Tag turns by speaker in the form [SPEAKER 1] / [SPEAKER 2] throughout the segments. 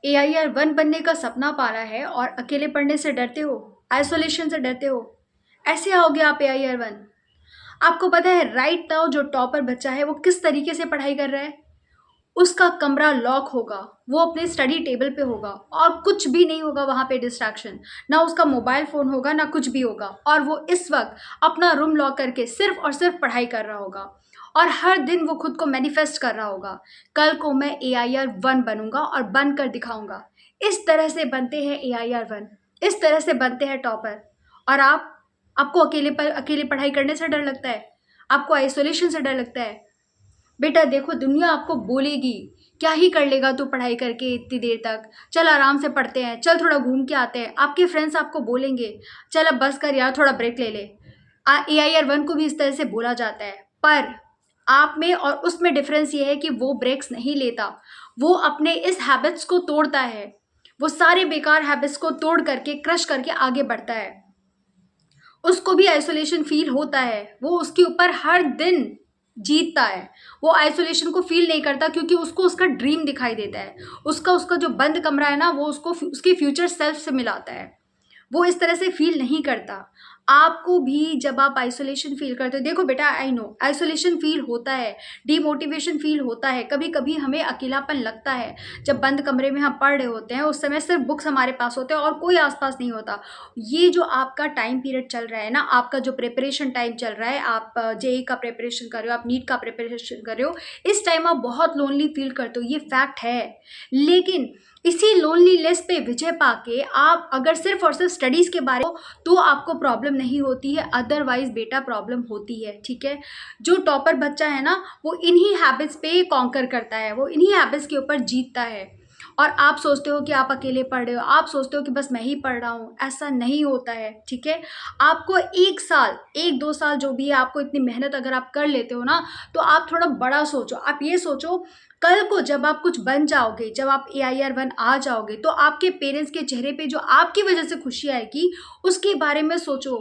[SPEAKER 1] AIR-1 बनने का सपना पाला है और अकेले पढ़ने से डरते हो, आइसोलेशन से डरते हो। ऐसे आओगे आप AIR-1। आपको पता है राइट नाउ जो टॉपर बच्चा है वो किस तरीके से पढ़ाई कर रहा है? उसका कमरा लॉक होगा, वो अपने स्टडी टेबल पे होगा और कुछ भी नहीं होगा वहाँ पे डिस्ट्रैक्शन। ना उसका मोबाइल फ़ोन होगा, ना कुछ भी होगा और वो इस वक़्त अपना रूम लॉक करके सिर्फ़ और सिर्फ़ पढ़ाई कर रहा होगा और हर दिन वो खुद को मैनिफेस्ट कर रहा होगा, कल को मैं AIR-1 बनूँगा और बन कर दिखाऊँगा। इस तरह से बनते हैं AIR-1, इस तरह से बनते हैं टॉपर। और आपको अकेले पढ़ाई करने से डर लगता है, आपको आइसोलेशन से डर लगता है। बेटा देखो दुनिया आपको बोलेगी, क्या ही कर लेगा तू पढ़ाई करके इतनी देर तक, चल आराम से पढ़ते हैं, चल थोड़ा घूम के आते हैं। आपके फ्रेंड्स आपको बोलेंगे, चल अब बस कर यार, थोड़ा ब्रेक ले ले। AIR-1 को भी इस तरह से बोला जाता है, पर आप में और उसमें डिफरेंस ये है कि वो ब्रेक्स नहीं लेता, वो अपने इस हैबिट्स को तोड़ता है, वो सारे बेकार हैबिट्स को तोड़ करके क्रश करके आगे बढ़ता है। उसको भी आइसोलेशन फील होता है, वो उसके ऊपर हर दिन जीतता है। वो आइसोलेशन को फील नहीं करता क्योंकि उसको उसका ड्रीम दिखाई देता है। उसका उसका जो बंद कमरा है ना, वो उसको उसके फ्यूचर सेल्फ से मिलाता है। वो इस तरह से फील नहीं करता। आपको भी जब आप आइसोलेशन फील करते हो, देखो बेटा आई नो आइसोलेशन फील होता है, डिमोटिवेशन फील होता है, कभी कभी हमें अकेलापन लगता है। जब बंद कमरे में हम पढ़ रहे होते हैं उस समय सिर्फ बुक्स हमारे पास होते हैं और कोई आसपास नहीं होता। ये जो आपका टाइम पीरियड चल रहा है ना, आपका जो प्रिपरेशन टाइम चल रहा है, आप JEE का प्रिपरेशन कर रहे हो, आप नीट का प्रिपरेशन कर रहे हो, इस टाइम आप बहुत लोनली फील करते हो, ये फैक्ट है। लेकिन इसी लोनलीनेस पे विजय पाके आप अगर सिर्फ और सिर्फ स्टडीज़ के बारे में तो आपको प्रॉब्लम नहीं होती है, अदरवाइज बेटा प्रॉब्लम होती है। ठीक है, जो टॉपर बच्चा है ना वो इन्हीं हैबिट्स पे कॉन्कर करता है, वो इन्हीं हैबिट्स के ऊपर जीतता है। और आप सोचते हो कि आप अकेले पढ़ रहे हो, आप सोचते हो कि बस मैं ही पढ़ रहा हूँ, ऐसा नहीं होता है। ठीक है, आपको 1 साल 1-2 साल जो भी है, आपको इतनी मेहनत अगर आप कर लेते हो ना, तो आप थोड़ा बड़ा सोचो। आप ये सोचो कल को जब आप कुछ बन जाओगे, जब आप AIR-1 आ जाओगे, तो आपके पेरेंट्स के चेहरे पे जो आपकी वजह से खुशी आएगी उसके बारे में सोचो।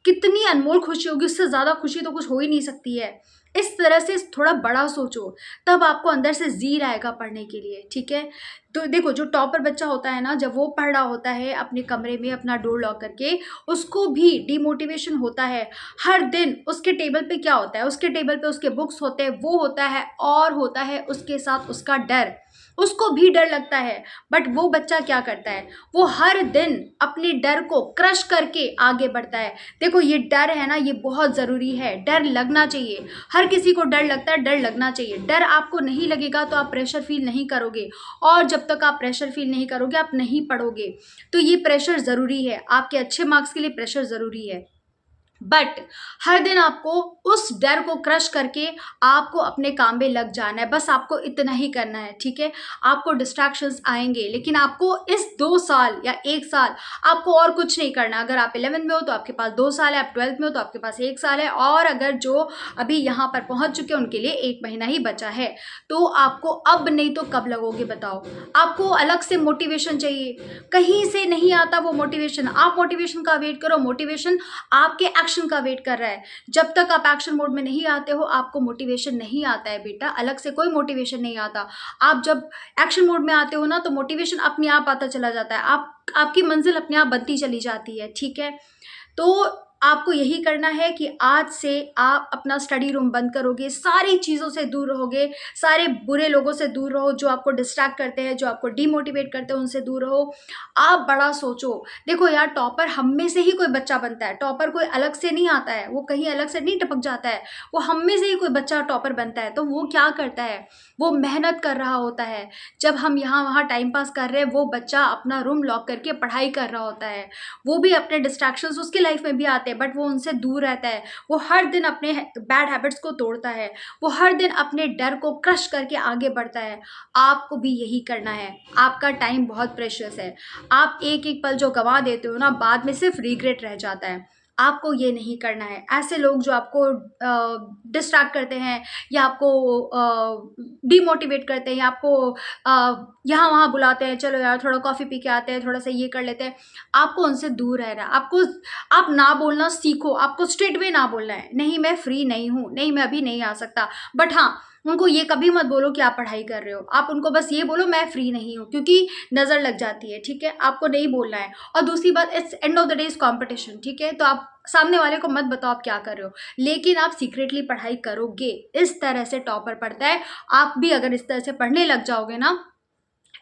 [SPEAKER 1] कितनी अनमोल खुशी होगी, उससे ज़्यादा खुशी तो कुछ हो ही नहीं सकती है। इस तरह से थोड़ा बड़ा सोचो, तब आपको अंदर से ज़ील आएगा पढ़ने के लिए। ठीक है, तो देखो जो टॉपर बच्चा होता है ना, जब वो पढ़ रहा होता है अपने कमरे में अपना डोर लॉक करके, उसको भी डिमोटिवेशन होता है। हर दिन उसके टेबल पे क्या होता है, उसके टेबल पे उसके बुक्स होते हैं, वो होता है और होता है उसके साथ उसका डर। उसको भी डर लगता है, बट वो बच्चा क्या करता है, वो हर दिन अपने डर को क्रश करके आगे बढ़ता है। देखो ये डर है ना, ये बहुत ज़रूरी है, डर लगना चाहिए। हर किसी को डर लगता है, डर लगना चाहिए। डर आपको नहीं लगेगा तो आप प्रेशर फील नहीं करोगे, और जब तक आप प्रेशर फील नहीं करोगे आप नहीं पढ़ोगे। तो ये प्रेशर ज़रूरी है, आपके अच्छे मार्क्स के लिए प्रेशर ज़रूरी है। बट हर दिन आपको उस डर को क्रश करके आपको अपने काम में लग जाना है, बस आपको इतना ही करना है। ठीक है, आपको डिस्ट्रैक्शंस आएंगे, लेकिन आपको इस 2 साल या 1 साल आपको और कुछ नहीं करना। अगर आप 11th में हो तो आपके पास 2 साल है, आप 12th में हो तो आपके पास 1 साल है, और अगर जो अभी यहाँ पर पहुँच चुके हैं उनके लिए 1 महीना ही बचा है। तो आपको अब नहीं तो कब लगोगे बताओ? आपको अलग से मोटिवेशन चाहिए, कहीं से नहीं आता वो मोटिवेशन। आप मोटिवेशन का वेट करो, मोटिवेशन आपके एक्शन का वेट कर रहा है। जब तक आप एक्शन मोड में नहीं आते हो आपको मोटिवेशन नहीं आता है बेटा, अलग से कोई मोटिवेशन नहीं आता। आप जब एक्शन मोड में आते हो ना तो मोटिवेशन अपने आप आता चला जाता है, आपकी मंजिल अपने आप बनती चली जाती है। ठीक है, तो आपको यही करना है कि आज से आप अपना स्टडी रूम बंद करोगे, सारी चीज़ों से दूर रहोगे, सारे बुरे लोगों से दूर रहो जो आपको डिस्ट्रैक्ट करते हैं, जो आपको डिमोटिवेट करते हैं, उनसे दूर रहो। आप बड़ा सोचो। देखो यार, टॉपर हम में से ही कोई बच्चा बनता है, टॉपर कोई अलग से नहीं आता है, वो कहीं अलग से नहीं टपक जाता है, वो हम में से ही कोई बच्चा टॉपर बनता है। तो वो क्या करता है, वो मेहनत कर रहा होता है। जब हम यहाँ वहाँ टाइम पास कर रहे हैं, वो बच्चा अपना रूम लॉक करके पढ़ाई कर रहा होता है। वो भी अपने डिस्ट्रैक्शंस उसके लाइफ में भी आते हैं, बट वो उनसे दूर रहता है। वो हर दिन अपने बैड हैबिट्स को तोड़ता है, वो हर दिन अपने डर को क्रश करके आगे बढ़ता है। आपको भी यही करना है। आपका टाइम बहुत प्रेशियस है, आप एक एक पल जो गंवा देते हो ना, बाद में सिर्फ रिग्रेट रह जाता है। आपको ये नहीं करना है। ऐसे लोग जो आपको डिस्ट्रैक्ट करते हैं या आपको डिमोटिवेट करते हैं या आपको यहाँ वहाँ बुलाते हैं, चलो यार थोड़ा कॉफ़ी पी के आते हैं, थोड़ा सा ये कर लेते हैं, आपको उनसे दूर रहना है। आप ना बोलना सीखो, आपको स्ट्रेट वे ना बोलना है, नहीं मैं फ्री नहीं हूँ, नहीं मैं अभी नहीं आ सकता। बट हाँ, उनको ये कभी मत बोलो कि आप पढ़ाई कर रहे हो, आप उनको बस ये बोलो मैं फ्री नहीं हूँ, क्योंकि नज़र लग जाती है, ठीक है, आपको नहीं बोलना है। और दूसरी बात, it's end of the day is competition, ठीक है, तो आप सामने वाले को मत बताओ आप क्या कर रहे हो, लेकिन आप सीक्रेटली पढ़ाई करोगे। इस तरह से टॉपर पढ़ता है। आप भी अगर इस तरह से पढ़ने लग जाओगे ना,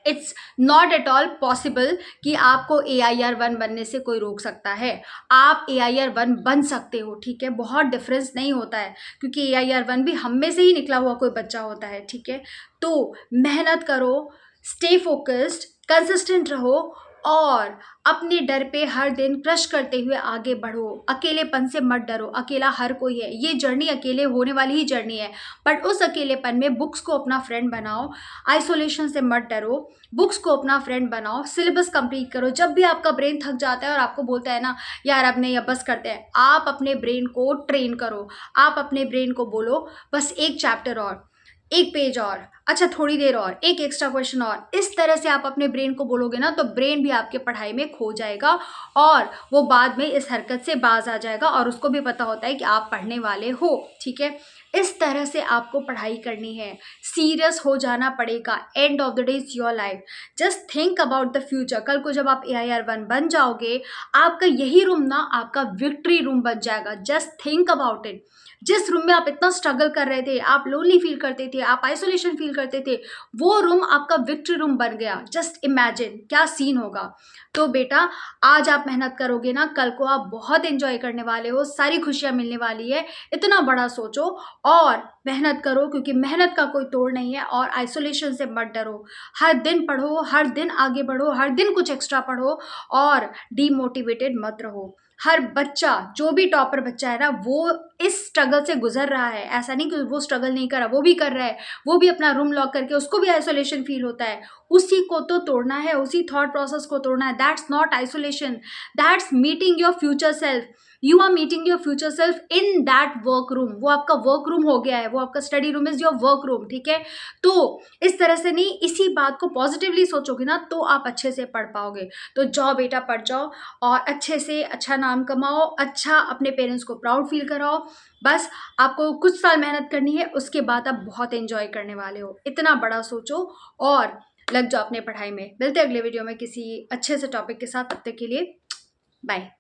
[SPEAKER 1] it's not at all possible कि आपको AIR 1 बनने से कोई रोक सकता है। आप AIR 1 बन सकते हो, ठीक है, बहुत डिफरेंस नहीं होता है, क्योंकि AIR 1 भी हम में से ही निकला हुआ कोई बच्चा होता है, ठीक है। तो मेहनत करो, स्टे फोकस्ड, कंसिस्टेंट रहो, और अपने डर पे हर दिन क्रश करते हुए आगे बढ़ो। अकेलेपन से मत डरो, अकेला हर कोई है, ये जर्नी अकेले होने वाली ही जर्नी है, बट उस अकेलेपन में बुक्स को अपना फ्रेंड बनाओ। आइसोलेशन से मत डरो, बुक्स को अपना फ्रेंड बनाओ, सिलेबस कंप्लीट करो। जब भी आपका ब्रेन थक जाता है और आपको बोलता है ना यार अब नहीं, अब बस करते हैं, आप अपने ब्रेन को ट्रेन करो। आप अपने ब्रेन को बोलो बस एक चैप्टर और, एक पेज और, अच्छा थोड़ी देर और, एक एक्स्ट्रा क्वेश्चन और। इस तरह से आप अपने ब्रेन को बोलोगे ना, तो ब्रेन भी आपके पढ़ाई में खो जाएगा और वो बाद में इस हरकत से बाज आ जाएगा, और उसको भी पता होता है कि आप पढ़ने वाले हो, ठीक है। इस तरह से आपको पढ़ाई करनी है, सीरियस हो जाना पड़ेगा। End of the day is your life, just think about the future. कल को जब आप AIR 1 बन जाओगे, आपका यही रूम ना आपका विक्ट्री रूम बन जाएगा। Just think about it. जिस रूम में आप इतना स्ट्रगल कर रहे थे, आप लोनली फील करते थे, आप आइसोलेशन फील करते थे, वो रूम आपका विक्ट्री रूम बन गया। जस्ट इमेजिन क्या सीन होगा। तो बेटा, आज आप मेहनत करोगे ना, कल को आप बहुत एंजॉय करने वाले हो, सारी खुशियां मिलने वाली है। इतना बड़ा सोचो और मेहनत करो, क्योंकि मेहनत का कोई तोड़ नहीं है। और आइसोलेशन से मत डरो, हर दिन पढ़ो, हर दिन आगे बढ़ो, हर दिन कुछ एक्स्ट्रा पढ़ो, और डीमोटिवेटेड मत रहो। हर बच्चा, जो भी टॉपर बच्चा है ना, वो इस स्ट्रगल से गुजर रहा है। ऐसा नहीं कि वो स्ट्रगल नहीं कर रहा, वो भी कर रहा है। वो भी अपना रूम लॉक करके, उसको भी आइसोलेशन फील होता है। उसी को तो तोड़ना है, उसी थॉट प्रोसेस को तोड़ना है। That's not isolation, that's meeting your future self. You are meeting your future self in that work room. वो आपका वर्क रूम हो गया है, वो आपका study room is your work room, ठीक है। तो इस तरह से नहीं, इसी बात को पॉजिटिवली सोचोगे ना, तो आप अच्छे से पढ़ पाओगे। तो जाओ बेटा, पढ़ जाओ और अच्छे से अच्छा नाम कमाओ, अच्छा अपने पेरेंट्स को प्राउड फील कराओ। बस आपको कुछ साल मेहनत करनी है, उसके बाद आप बहुत एंजॉय करने वाले हो। इतना बड़ा सोचो और लग जाओ अपने पढ़ाई में। मिलते हैं अगले वीडियो में किसी अच्छे से टॉपिक के साथ। तब तक के लिए बाय।